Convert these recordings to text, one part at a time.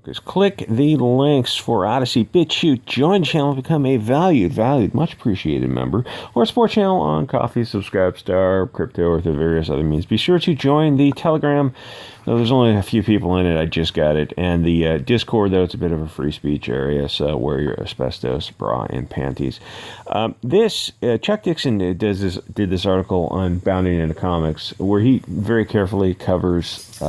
is click the links for Odysee, Bit Chute, join the channel, become a valued, much appreciated member, or support channel on Coffee, Subscribe Star, Crypto, or through various other means. Be sure to join the Telegram. Though there's only a few people in it, I just got it. And the Discord, though, it's a bit of a free speech area, so wear your asbestos bra and panties. Chuck Dixon did this article on bounding into comics, where he very carefully covers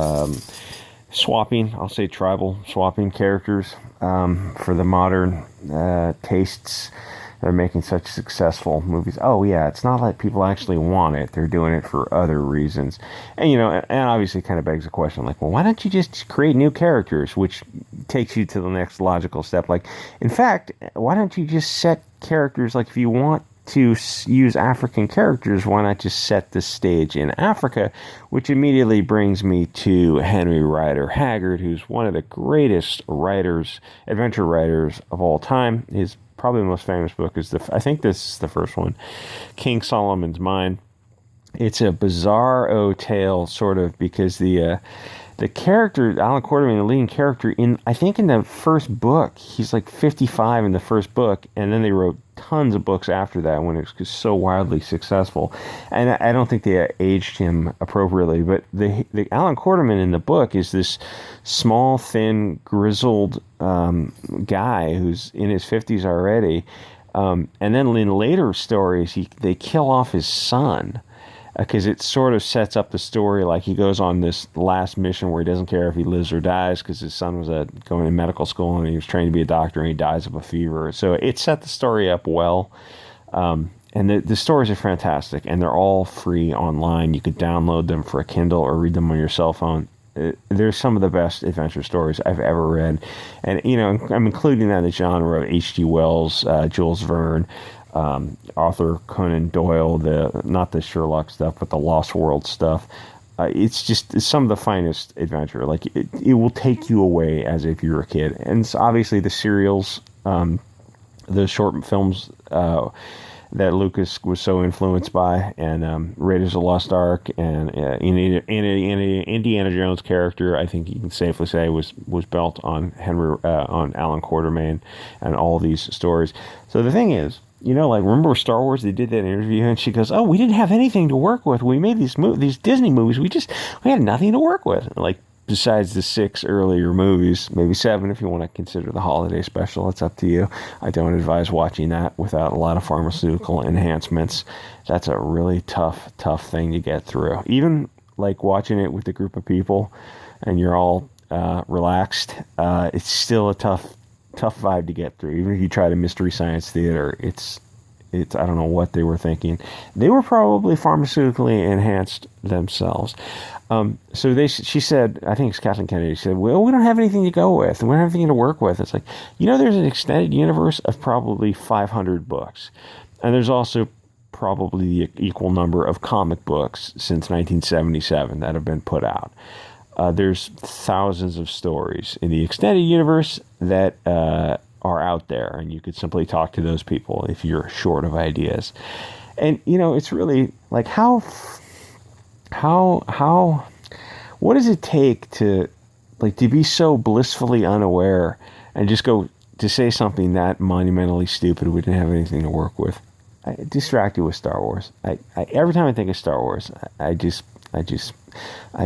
swapping, I'll say tribal swapping characters for the modern tastes. They're making such successful movies. Oh, yeah, it's not like people actually want it. They're doing it for other reasons. And, and obviously kind of begs the question, like, well, why don't you just create new characters, which takes you to the next logical step? Like, in fact, why don't you just set characters, like, if you want to use African characters, why not just set the stage in Africa? Which immediately brings me to Henry Rider Haggard, who's one of the greatest writers, adventure writers of all time. His probably the most famous book is I think this is the first one, King Solomon's Mine. It's a bizarro tale, sort of, because the character, Alan Quartermain, the leading character, I think in the first book, he's like 55 in the first book, and then they wrote tons of books after that when it was so wildly successful. And I don't think they aged him appropriately, but the Alan Quartermain in the book is this small, thin, grizzled guy who's in his 50s already. And then in later stories, they kill off his son, because it sort of sets up the story like he goes on this last mission where he doesn't care if he lives or dies, because his son was going to medical school and he was trained to be a doctor, and he dies of a fever. So it set the story up well. And the stories are fantastic, and they're all free online. You could download them for a Kindle or read them on your cell phone. They're some of the best adventure stories I've ever read. And, I'm including that in the genre of H.G. Wells, Jules Verne, Arthur Conan Doyle, not the Sherlock stuff, but the Lost World stuff. It's some of the finest adventure. Like, it will take you away as if you're a kid. And it's obviously the serials, the short films that Lucas was so influenced by, and Raiders of the Lost Ark, and Indiana Jones character, I think you can safely say was built on on Alan Quartermain and all these stories. So the thing is, remember Star Wars? They did that interview, and she goes, "Oh, we didn't have anything to work with. We made these Disney movies. We had nothing to work with. Like, besides the 6 earlier movies, maybe 7 if you want to consider the holiday special. It's up to you. I don't advise watching that without a lot of pharmaceutical enhancements. That's a really tough thing to get through. Even like watching it with a group of people, and you're all relaxed. It's still a tough vibe to get through. Even if you try to Mystery Science Theater, it's I don't know what they were thinking. They were probably pharmaceutically enhanced themselves. So she said, I think it's Kathleen Kennedy, she said, well, we don't have anything to go with. We don't have anything to work with. It's like, there's an extended universe of probably 500 books. And there's also probably the equal number of comic books since 1977 that have been put out. There's thousands of stories in the extended universe that are out there, and you could simply talk to those people if you're short of ideas. And it's really like what does it take to be so blissfully unaware and just go to say something that monumentally stupid we didn't have anything to work with? I distracted with Star Wars. I every time I think of Star Wars, I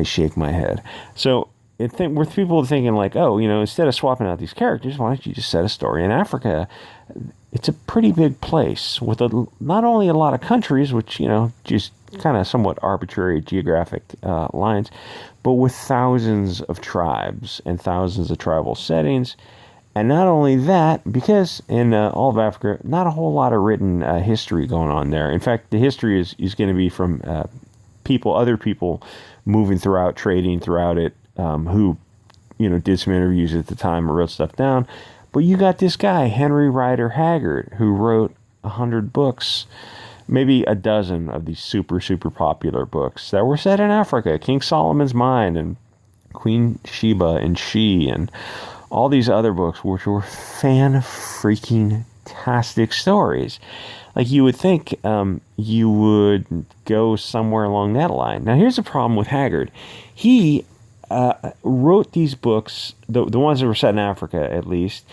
shake my head. So with people thinking like, oh, instead of swapping out these characters, why don't you just set a story in Africa? It's a pretty big place with not only a lot of countries, which, just kind of somewhat arbitrary geographic lines, but with thousands of tribes and thousands of tribal settings. And not only that, because in all of Africa, not a whole lot of written history going on there. In fact, the history is going to be from other people moving throughout, trading throughout it, who, did some interviews at the time or wrote stuff down. But you got this guy, Henry Rider Haggard, who wrote 100 books, maybe a dozen of these super, super popular books that were set in Africa. King Solomon's Mine and Queen Sheba and She and all these other books, which were fan-freaking-tastic stories. Like, you would think you would go somewhere along that line. Now, here's the problem with Haggard. He wrote these books, the ones that were set in Africa at least,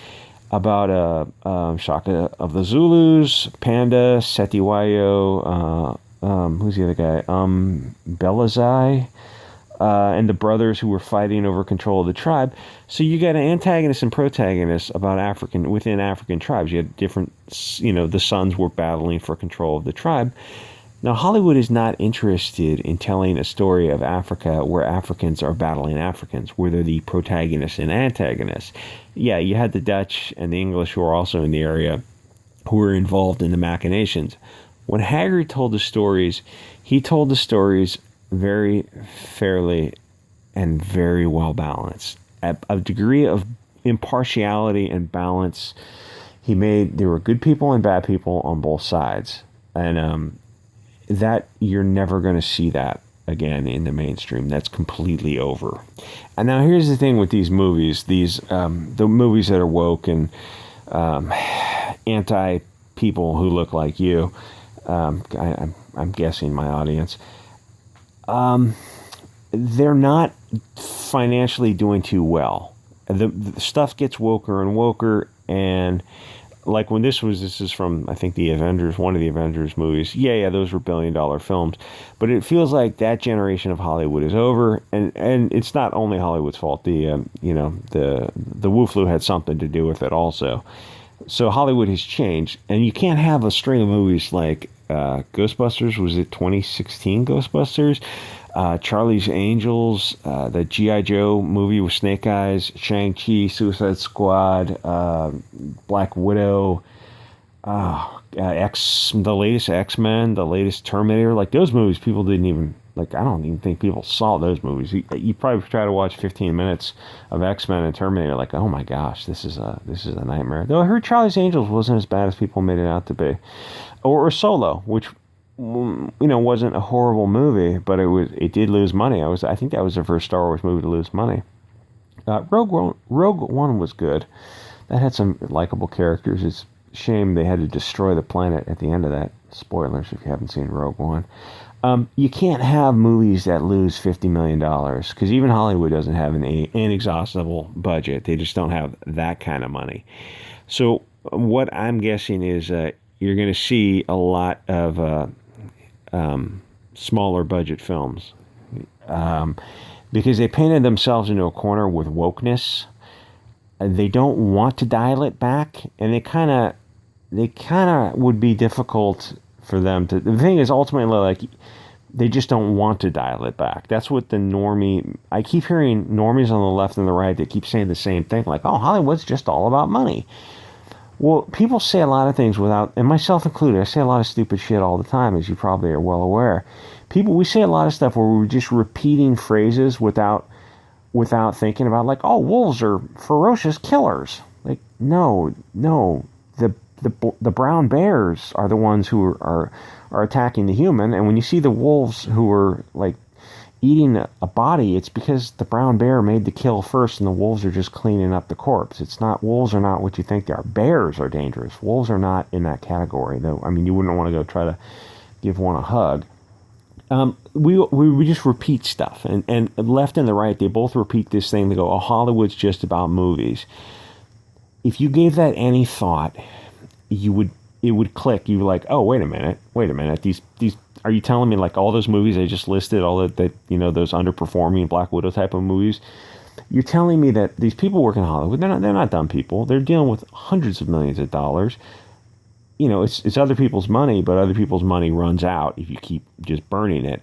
about Shaka of the Zulus, Panda, Setiwayo, who's the other guy? Belazai, and the brothers who were fighting over control of the tribe. So you got an antagonist and protagonist within African tribes. You had different, the sons were battling for control of the tribe. Now, Hollywood is not interested in telling a story of Africa where Africans are battling Africans, where they're the protagonists and antagonists. Yeah, you had the Dutch and the English who were also in the area who were involved in the machinations. When Haggard told the stories, he told the stories very fairly and very well balanced. At a degree of impartiality and balance, there were good people and bad people on both sides. And that you're never going to see that again in the mainstream. That's completely over. And now here's the thing with these movies, the movies that are woke and anti people who look like you. I'm guessing my audience. They're not financially doing too well. The stuff gets woker and woker, and like when this is from, I think, the Avengers, one of the Avengers movies. Yeah, those were billion-dollar films. But it feels like that generation of Hollywood is over, and it's not only Hollywood's fault. The Wu flu had something to do with it also. So Hollywood has changed, and you can't have a string of movies like Ghostbusters. Was it 2016 Ghostbusters? Charlie's Angels, the G.I. Joe movie with Snake Eyes, Shang-Chi, Suicide Squad, Black Widow, the latest X-Men, the latest Terminator. Like, those movies, people didn't even, like, I don't even think people saw those movies. You probably try to watch 15 minutes of X-Men and Terminator, like, oh my gosh, this is a nightmare. Though I heard Charlie's Angels wasn't as bad as people made it out to be. Or Solo, which, wasn't a horrible movie, but it did lose money. I think that was the first Star Wars movie to lose money. Rogue One was good. That had some likable characters. It's a shame they had to destroy the planet at the end of that. Spoilers if you haven't seen Rogue One. You can't have movies that lose $50 million, because even Hollywood doesn't have an inexhaustible budget. They just don't have that kind of money. So what I'm guessing is you're going to see a lot of smaller budget films because they painted themselves into a corner with wokeness. They don't want to dial it back, and they kind of would be difficult for them to. The thing is, ultimately, like, they just don't want to dial it back. That's what the normie. I keep hearing normies on the left and the right that keep saying the same thing, like, "Oh, Hollywood's just all about money." Well, people say a lot of things without, and myself included, I say a lot of stupid shit all the time, as you probably are well aware. We say a lot of stuff where we're just repeating phrases without thinking about, like, oh, wolves are ferocious killers. Like, no, the brown bears are the ones who are attacking the human, and when you see the wolves who are, like, eating a body, it's because the brown bear made the kill first and the wolves are just cleaning up the corpse. Wolves are not what you think they are. Bears are dangerous. Wolves are not in that category, though. I mean, you wouldn't want to go try to give one a hug. We just repeat stuff, and left and the right, they both repeat this thing. They go, oh, Hollywood's just about movies. If you gave that any thought, it would click. You'd be like, oh, wait a minute. These are you telling me, like, all those movies I just listed, all that those underperforming Black Widow type of movies? You're telling me that these people work in Hollywood, they're not dumb people. They're dealing with hundreds of millions of dollars. It's other people's money, but other people's money runs out if you keep just burning it.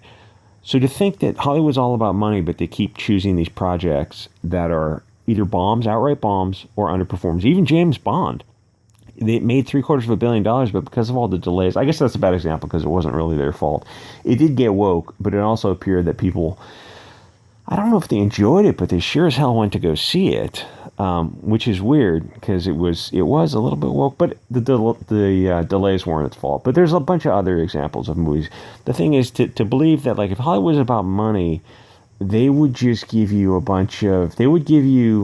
So to think that Hollywood's all about money, but they keep choosing these projects that are either bombs, outright bombs, or underperforms. Even James Bond. They made $750 million, but because of all the delays, I guess that's a bad example because it wasn't really their fault. It did get woke, but it also appeared that people, I don't know if they enjoyed it, but they sure as hell went to go see it, which is weird because it was a little bit woke, but the delays weren't its fault. But there's a bunch of other examples of movies. The thing is to believe that, like, if Hollywood was about money, they would just give you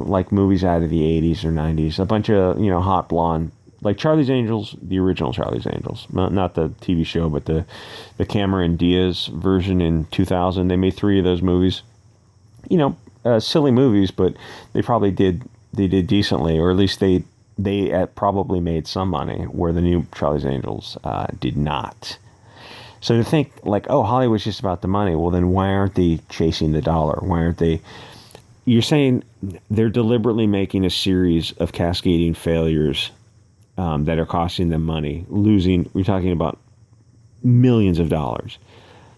like movies out of the 80s or 90s, a bunch of, hot blonde. Like Charlie's Angels, the original Charlie's Angels, not the TV show, but the Cameron Diaz version in 2000. They made 3 of those movies. silly movies, but they did decently, or at least they probably made some money, where the new Charlie's Angels did not. So to think like, oh, Hollywood's just about the money, well then why aren't they chasing the dollar? Why aren't they? You're saying they're deliberately making a series of cascading failures that are costing them money, losing. We're talking about millions of dollars.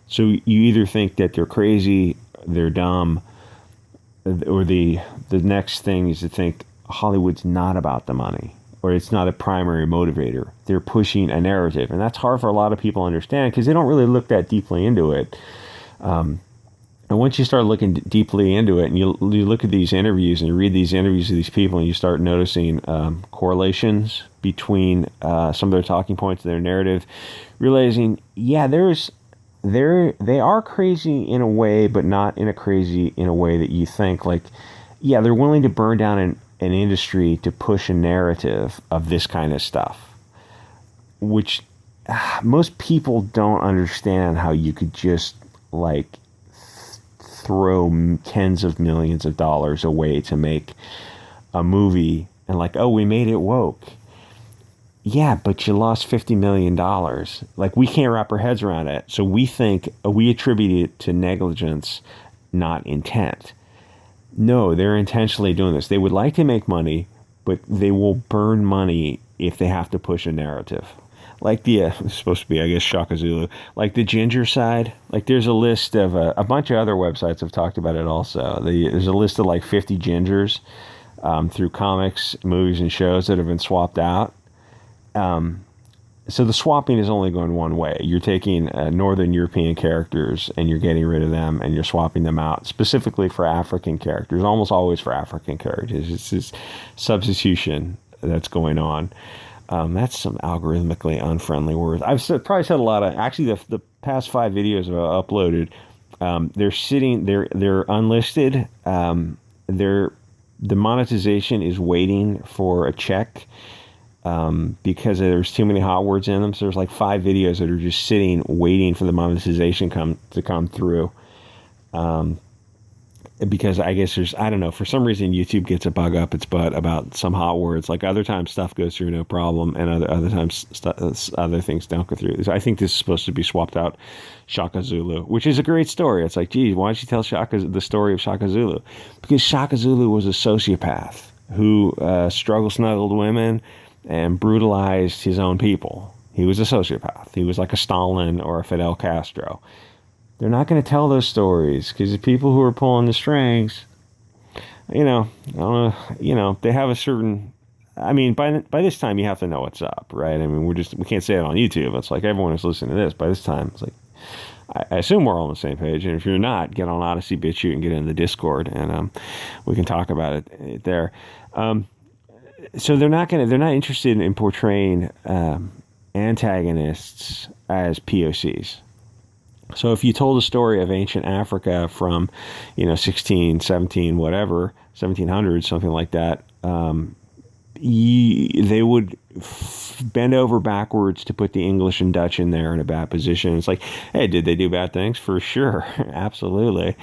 So you either think that they're crazy, they're dumb, or the next thing is to think Hollywood's not about the money, or it's not a primary motivator. They're pushing a narrative, and that's hard for a lot of people to understand because they don't really look that deeply into it. And once you start looking deeply into it, and you look at these interviews and you read these interviews of these people, and you start noticing correlations between some of their talking points and their narrative, realizing, yeah, they are crazy in a way, but not in a way that you think. Like, yeah, they're willing to burn down an industry to push a narrative of this kind of stuff, which most people don't understand how you could just like throw tens of millions of dollars away to make a movie and like, oh, we made it woke. Yeah, but you lost $50 million. Like, we can't wrap our heads around it. So we attribute it to negligence, not intent. No, they're intentionally doing this. They would like to make money, but they will burn money if they have to push a narrative. Like it's supposed to be, I guess, Shaka Zulu. Like the ginger side, like there's a list of a bunch of other websites have talked about it also. There's a list of like 50 gingers through comics, movies, and shows that have been swapped out. So the swapping is only going one way. You're taking Northern European characters and you're getting rid of them and you're swapping them out specifically for African characters, almost always for African characters. It's this substitution that's going on. That's some algorithmically unfriendly words. I've probably said a lot of, actually the past 5 videos I've uploaded, they're unlisted. The monetization is waiting for a check. Because there's too many hot words in them. So there's like 5 videos that are just sitting, waiting for the monetization to come through. Because I guess I don't know, for some reason YouTube gets a bug up its butt about some hot words. Like other times stuff goes through no problem, and other times other things don't go through. I think this is supposed to be swapped out Shaka Zulu, which is a great story. It's like, geez, why don't you tell the story of Shaka Zulu? Because Shaka Zulu was a sociopath who struggle-snuggled women and brutalized his own people. He was a sociopath. He was like a Stalin or a Fidel Castro. They're not going to tell those stories because the people who are pulling the strings, they have a certain. I mean, by this time you have to know what's up, right? I mean, we can't say it on YouTube. It's like everyone is listening to this. By this time, it's like I assume we're all on the same page. And if you're not, get on Odysee, Bit Chute, and get in the Discord, and we can talk about it there. So they're not interested in portraying antagonists as POCs. So if you told a story of ancient Africa from, 16, 17, whatever, 1700s, something like that, they would bend over backwards to put the English and Dutch in there in a bad position. It's like, hey, did they do bad things? For sure. Absolutely.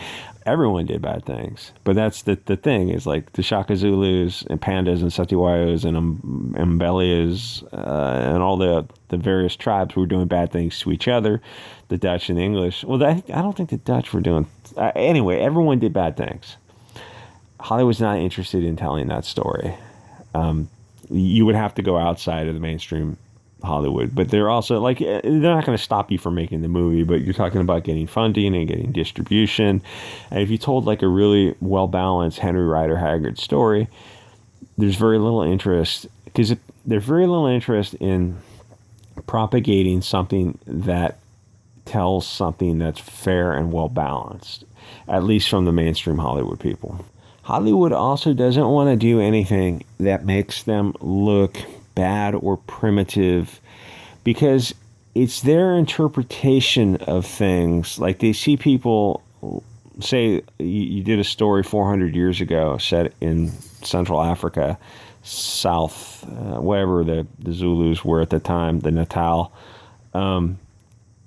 Everyone did bad things. But that's the thing is like the Shaka Zulus and Pandas and Satiwayos and Mbelias and all the various tribes were doing bad things to each other. The Dutch and the English. Well, I don't think the Dutch were doing... anyway, everyone did bad things. Hollywood's not interested in telling that story. You would have to go outside of the mainstream Hollywood, but they're also like, they're not going to stop you from making the movie, but you're talking about getting funding and getting distribution. And if you told like a really well-balanced Henry Rider Haggard story, there's very little interest, because there's very little interest in propagating something that tells something that's fair and well-balanced, at least from the mainstream Hollywood people. Hollywood also doesn't want to do anything that makes them look bad or primitive, because it's their interpretation of things. Like they see people, say you did a story 400 years ago set in Central Africa, South, whatever the Zulus were at the time, the Natal.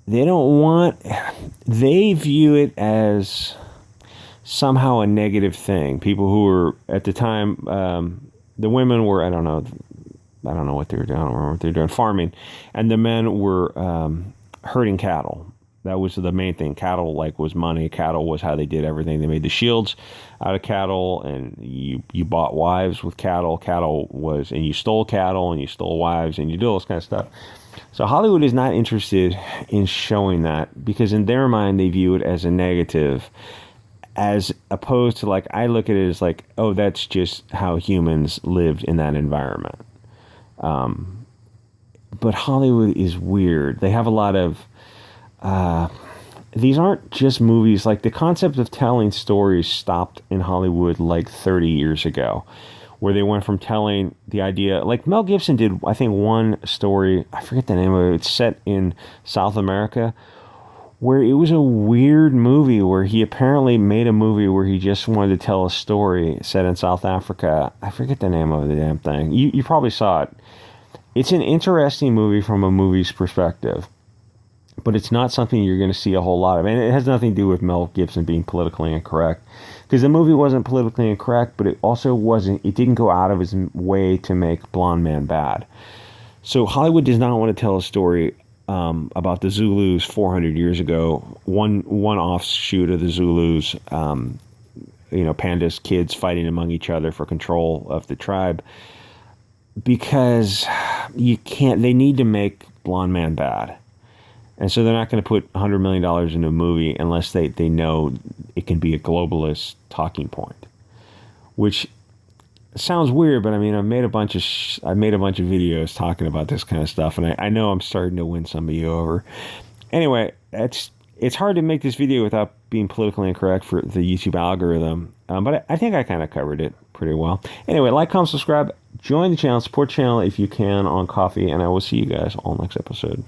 They view it as somehow a negative thing. People who were at the time, the women were, I don't know what they were doing. I don't remember what they were doing, farming, and the men were herding cattle. That was the main thing. Cattle was money. Cattle was how they did everything. They made the shields out of cattle, and you bought wives with cattle. And you stole cattle, and you stole wives, and you do all this kind of stuff. So Hollywood is not interested in showing that, because in their mind they view it as a negative, as opposed to I look at it as oh, that's just how humans lived in that environment. But Hollywood is weird. They have a lot of these aren't just movies. The concept of telling stories stopped in Hollywood 30 years ago, where they went from telling the idea, Mel Gibson did, I think, one story, I forget the name of it, it's set in South America, where it was a weird movie where he apparently made a movie where he just wanted to tell a story set in South Africa. I forget the name of the damn thing. You probably saw it. It's an interesting movie from a movie's perspective, but it's not something you're going to see a whole lot of. And it has nothing to do with Mel Gibson being politically incorrect, because the movie wasn't politically incorrect, but it also it didn't go out of its way to make Blonde Man bad. So Hollywood does not want to tell a story about the Zulus 400 years ago, one offshoot of the Zulus, pandas, kids fighting among each other for control of the tribe, because they need to make Blonde Man bad. And so they're not going to put $100 million into a movie unless they know it can be a globalist talking point, which sounds weird, but I mean, I've made a bunch of videos talking about this kind of stuff, and I know I'm starting to win some of you over. Anyway, it's hard to make this video without being politically incorrect for the YouTube algorithm, but I think I kind of covered it pretty well. Anyway, like, comment, subscribe, join the channel, support the channel if you can on Coffee, and I will see you guys all next episode.